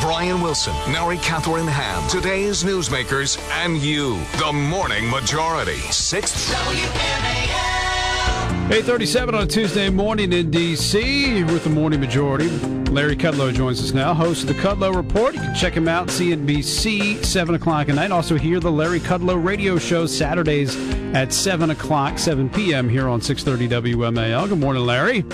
Brian Wilson, Mary Catherine Ham, today's newsmakers, and you. The Morning Majority. 6th WMAL. 8:37 on a Tuesday morning in D.C. with the Morning Majority. Larry Kudlow joins us now, host of the Kudlow Report. You can check him out, CNBC, 7 o'clock at night. Also hear the Larry Kudlow radio show Saturdays at 7 o'clock, 7 p.m. here on 630 WMAL. Good morning, Larry.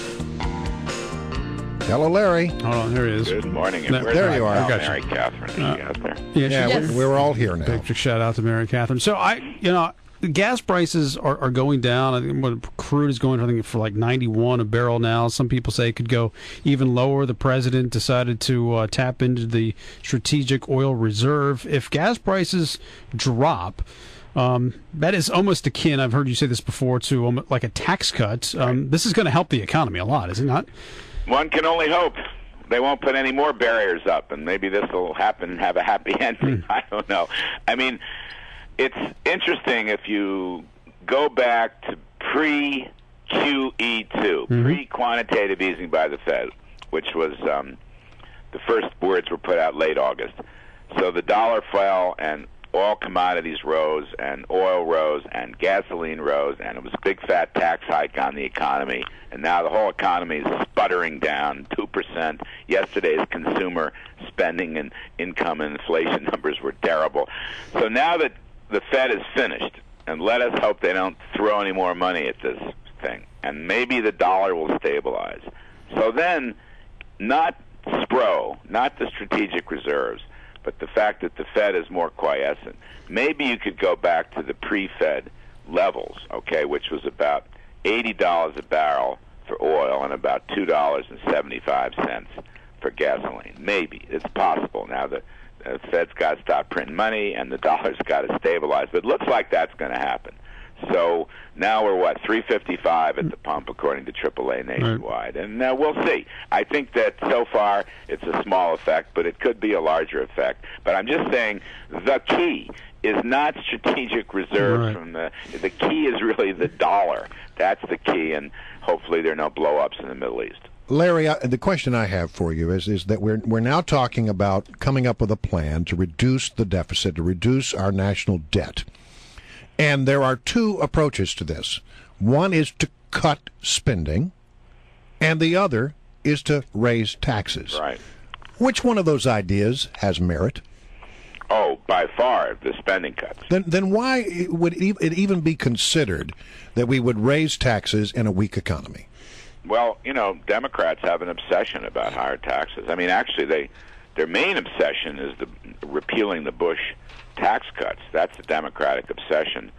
Hello, Larry. Hold on, there he is. Good morning. There you are. Mary Catherine. Is she out there? Yeah, we're all here now. Big shout out to Mary Catherine. So the gas prices are going down. I think what crude is going, for like 91 a barrel now. Some people say it could go even lower. The president decided to tap into the strategic oil reserve. If gas prices drop, that is almost akin, I've heard you say this before, to like a tax cut. This is going to help the economy a lot, is it not? One can only hope they won't put any more barriers up, and maybe this will happen and have a happy ending. I don't know. I mean, it's interesting if you go back to pre-QE2, pre-quantitative easing by the Fed, which was the first words were put out late August. So the dollar fell, and all commodities rose, and oil rose, and gasoline rose, and it was a big fat tax hike on the economy. And now the whole economy is sputtering down 2%. Yesterday's consumer spending and income and inflation numbers were terrible. So now that the Fed is finished, and let us hope they don't throw any more money at this thing, and maybe the dollar will stabilize. So then, not SPRO, not the strategic reserves, but the fact that the Fed is more quiescent. Maybe you could go back to the pre-Fed levels, okay, which was about $80 a barrel for oil and about $2.75 for gasoline. Maybe. It's possible. Now the Fed's got to stop printing money and the dollar's got to stabilize. But it looks like that's going to happen. So now we're, $3.55 at the pump, according to AAA nationwide. And we'll see. I think that so far it's a small effect, but it could be a larger effect. But I'm just saying the key is not strategic reserves. From the key is really the dollar. That's the key, and hopefully there are no blow-ups in the Middle East. Larry, the question I have for you is that we're now talking about coming up with a plan to reduce the deficit, to reduce our national debt. And there are two approaches to this. One is to cut spending, and the other is to raise taxes. Right. Which one of those ideas has merit? Oh, by far, the spending cuts. Then why would it even be considered that we would raise taxes in a weak economy? Well, Democrats have an obsession about higher taxes. I mean, actually, their main obsession is repealing the Bush tax cuts. That's the Democratic obsession.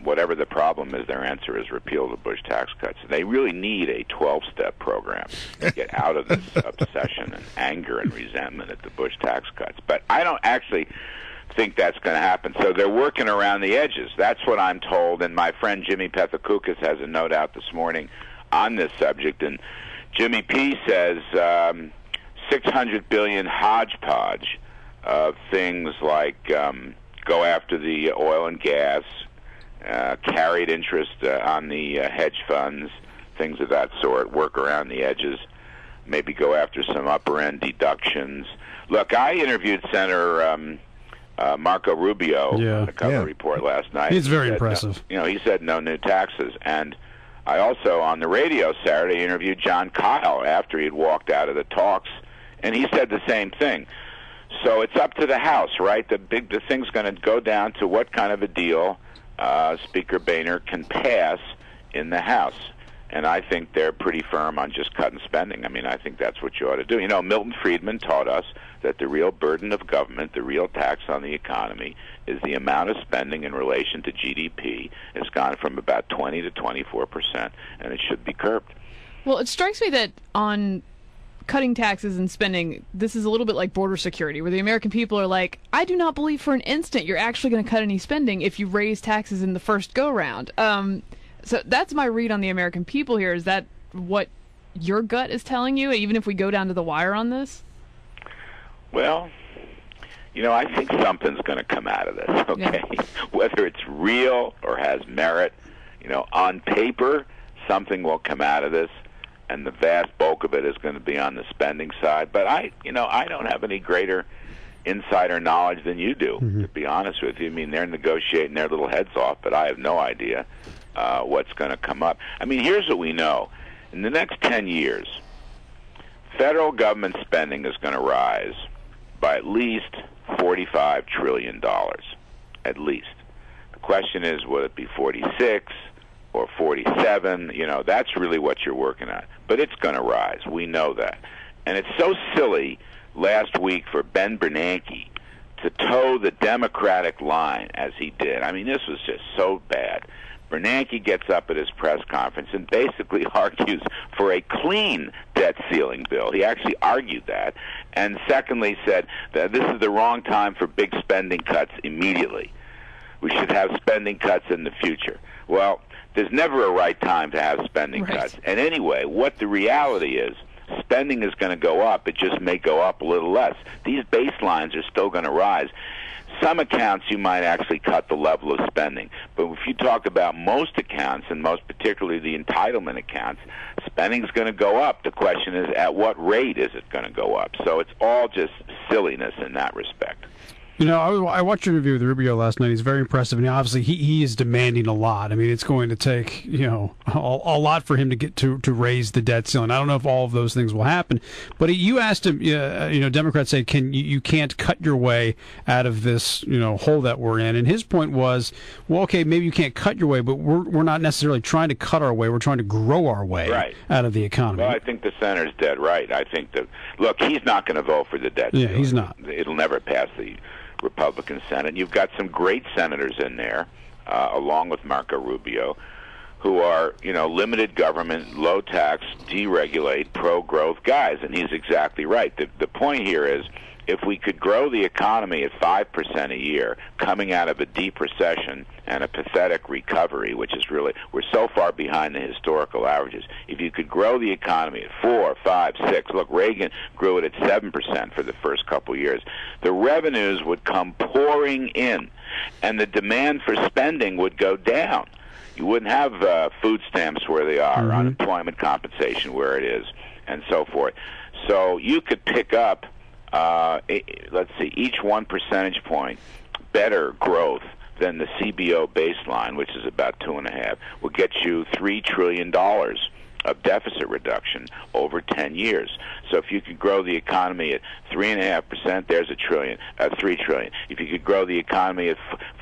Whatever the problem is, their answer is repeal the Bush tax cuts. They really need a 12-step program to get out of this obsession and anger and resentment at the Bush tax cuts. But I don't actually think that's going to happen. So they're working around the edges. That's what I'm told. And my friend Jimmy Pethokoukis has a note out this morning on this subject. And Jimmy P. says $600 billion hodgepodge of things like go after the oil and gas, carried interest on the hedge funds, things of that sort, work around the edges, maybe go after some upper-end deductions. Look, I interviewed Senator Marco Rubio on the Kudlow Report last night. He's very impressive. He said no new taxes. And I also, on the radio Saturday, interviewed John Kyle after he had walked out of the talks, and he said the same thing. So it's up to the House, right? The thing's going to go down to what kind of a deal Speaker Boehner can pass in the House. And I think they're pretty firm on just cutting spending. I mean, I think that's what you ought to do. Milton Friedman taught us that the real burden of government, the real tax on the economy, is the amount of spending in relation to GDP. It's gone from about 20 to 24%, and it should be curbed. Well, it strikes me that on cutting taxes and spending, this is a little bit like border security, where the American people are like, I do not believe for an instant you're actually going to cut any spending if you raise taxes in the first go-round. So that's my read on the American people here. Is that what your gut is telling you, even if we go down to the wire on this? Well, I think something's going to come out of this, okay? Yeah. Whether it's real or has merit, on paper, something will come out of this. and the vast bulk of it is going to be on the spending side. But I don't have any greater insider knowledge than you do, to be honest with you. I mean, they're negotiating their little heads off, but I have no idea what's going to come up. I mean, here's what we know. In the next 10 years, federal government spending is going to rise by at least $45 trillion, at least. The question is, will it be 46 or 47? That's really what you're working on. But it's going to rise. We know that. And it's so silly last week for Ben Bernanke to toe the Democratic line as he did. I mean, this was just so bad. Bernanke gets up at his press conference and basically argues for a clean debt ceiling bill. He actually argued that. And secondly said that this is the wrong time for big spending cuts immediately. We should have spending cuts in the future. Well, there's never a right time to have spending cuts. And anyway, what the reality is, spending is going to go up. It just may go up a little less. These baselines are still going to rise. Some accounts you might actually cut the level of spending. But if you talk about most accounts, and most particularly the entitlement accounts, spending is going to go up. The question is, at what rate is it going to go up? So it's all just silliness in that respect. I watched your interview with Rubio last night. He's very impressive, and obviously he is demanding a lot. I mean, it's going to take a lot for him to get to raise the debt ceiling. I don't know if all of those things will happen, but you asked him. Democrats say you can't cut your way out of this hole that we're in, and his point was, well, okay, maybe you can't cut your way, but we're not necessarily trying to cut our way. We're trying to grow our way out of the economy. Well, I think the senator's dead right. I think look, he's not going to vote for the debt ceiling. Yeah, he's not. It'll never pass the Republican Senate. You've got some great senators in there, along with Marco Rubio, who are, limited government, low tax, deregulate, pro-growth guys, and he's exactly right. The point here is, if we could grow the economy at 5% a year, coming out of a deep recession and a pathetic recovery, which is really, we're so far behind the historical averages. If you could grow the economy at 4, 5, 6, look, Reagan grew it at 7% for the first couple years, the revenues would come pouring in, and the demand for spending would go down. You wouldn't have food stamps where they are, unemployment compensation where it is, and so forth. So you could pick up, let's see, each 1 percentage point better growth than the CBO baseline, which is about 2.5, will get you $3 trillion of deficit reduction over 10 years. So if you could grow the economy at 3.5%, there's $3 trillion. If you could grow the economy at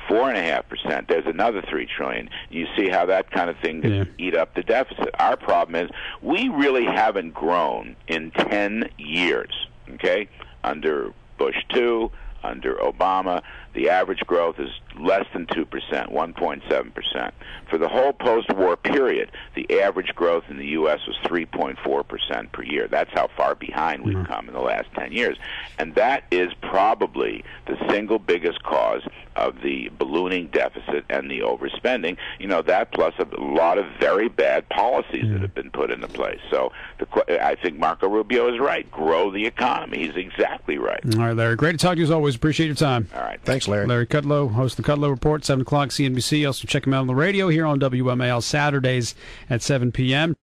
4.5%, there's another $3 trillion. You see how that kind of thing can eat up the deficit. Our problem is we really haven't grown in 10 years. Okay, under Bush 2, under Obama, the average growth is less than 2%, 1.7%. For the whole post-war period, the average growth in the U.S. was 3.4% per year. That's how far behind we've come in the last 10 years. And that is probably the single biggest cause of the ballooning deficit and the overspending. That plus a lot of very bad policies that have been put into place. So I think Marco Rubio is right. Grow the economy. He's exactly right. All right, Larry. Great to talk to you as always. Appreciate your time. All right. Thanks, Larry. Larry Kudlow, host of the Kudlow Report, 7 o'clock CNBC. Also check him out on the radio here on WMAL Saturdays at 7 p.m.